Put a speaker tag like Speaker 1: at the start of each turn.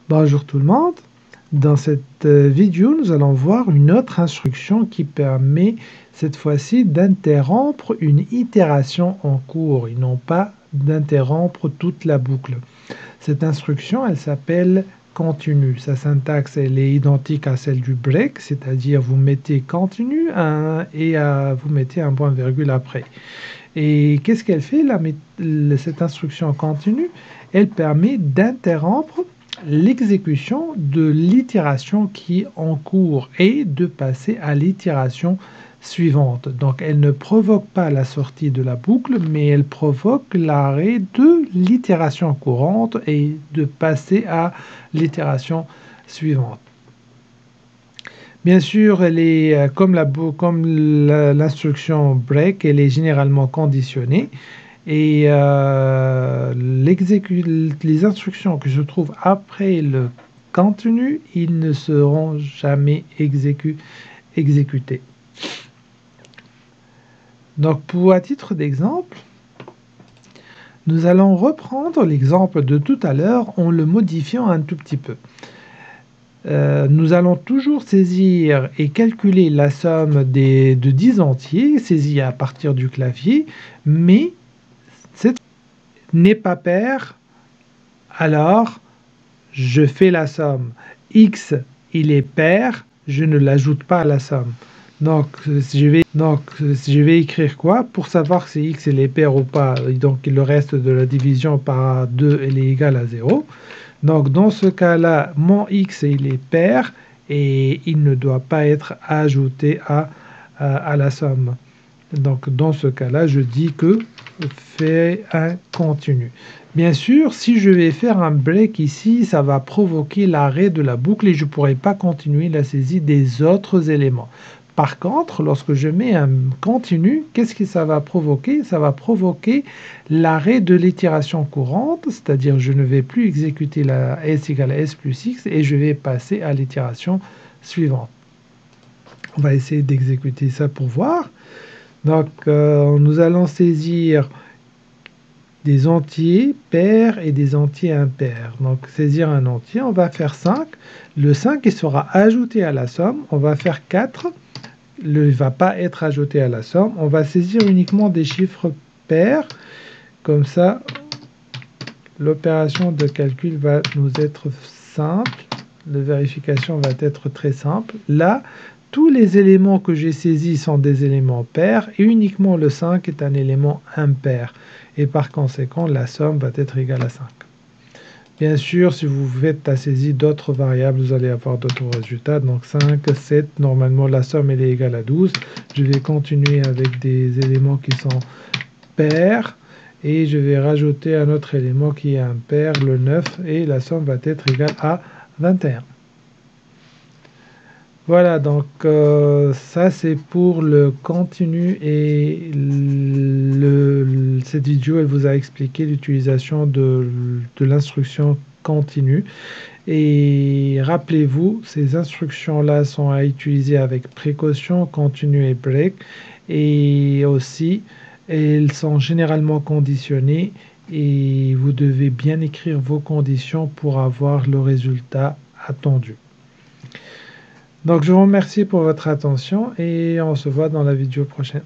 Speaker 1: Bonjour tout le monde. Dans cette vidéo, nous allons voir une autre instruction qui permet cette fois-ci d'interrompre une itération en cours et non pas d'interrompre toute la boucle. Cette instruction, elle s'appelle continue. Sa syntaxe, elle est identique à celle du break, c'est-à-dire vous mettez continue et vous mettez un point virgule après. Et qu'est-ce qu'elle fait cette instruction continue? Elle permet d'interrompre l'exécution de l'itération qui est en cours et de passer à l'itération suivante. Donc elle ne provoque pas la sortie de la boucle, mais elle provoque l'arrêt de l'itération courante et de passer à l'itération suivante. Bien sûr, elle est comme l'instruction break, elle est généralement conditionnée. Et les instructions que je trouve après le continue, ils ne seront jamais exécutés. Donc, à titre d'exemple, nous allons reprendre l'exemple de tout à l'heure en le modifiant un tout petit peu. Nous allons toujours saisir et calculer la somme de 10 entiers, saisis à partir du clavier, mais n'est pas pair, alors je fais la somme. X, il est pair, je ne l'ajoute pas à la somme. Donc, je vais écrire quoi? Pour savoir si X il est pair ou pas, donc le reste de la division par 2 il est égal à 0. Donc, dans ce cas-là, mon X il est pair et il ne doit pas être ajouté à la somme. Donc, dans ce cas-là, je dis que fait un continu. Bien sûr, si je vais faire un break ici, ça va provoquer l'arrêt de la boucle et je ne pourrai pas continuer la saisie des autres éléments. Par contre, lorsque je mets un continu, qu'est-ce que ça va provoquer? Ça va provoquer l'arrêt de l'itération courante, c'est-à-dire je ne vais plus exécuter la s égale à s plus x et je vais passer à l'itération suivante. On va essayer d'exécuter ça pour voir. Donc, nous allons saisir des entiers pairs et des entiers impairs. Donc, saisir un entier, on va faire 5. Le 5, il sera ajouté à la somme. On va faire 4. Il ne va pas être ajouté à la somme. On va saisir uniquement des chiffres pairs. Comme ça, l'opération de calcul va nous être simple. La vérification va être très simple. Là, tous les éléments que j'ai saisis sont des éléments pairs et uniquement le 5 est un élément impair. Et par conséquent, la somme va être égale à 5. Bien sûr, si vous faites la saisie d'autres variables, vous allez avoir d'autres résultats. Donc 5, 7, normalement la somme elle est égale à 12. Je vais continuer avec des éléments qui sont pairs. Et je vais rajouter un autre élément qui est impair, le 9. Et la somme va être égale à 21. Voilà, donc ça c'est pour le continu et cette vidéo elle vous a expliqué l'utilisation de l'instruction continue. Et rappelez-vous, ces instructions-là sont à utiliser avec précaution, continue et break. Et aussi, elles sont généralement conditionnées et vous devez bien écrire vos conditions pour avoir le résultat attendu. Donc, je vous remercie pour votre attention et on se voit dans la vidéo prochaine.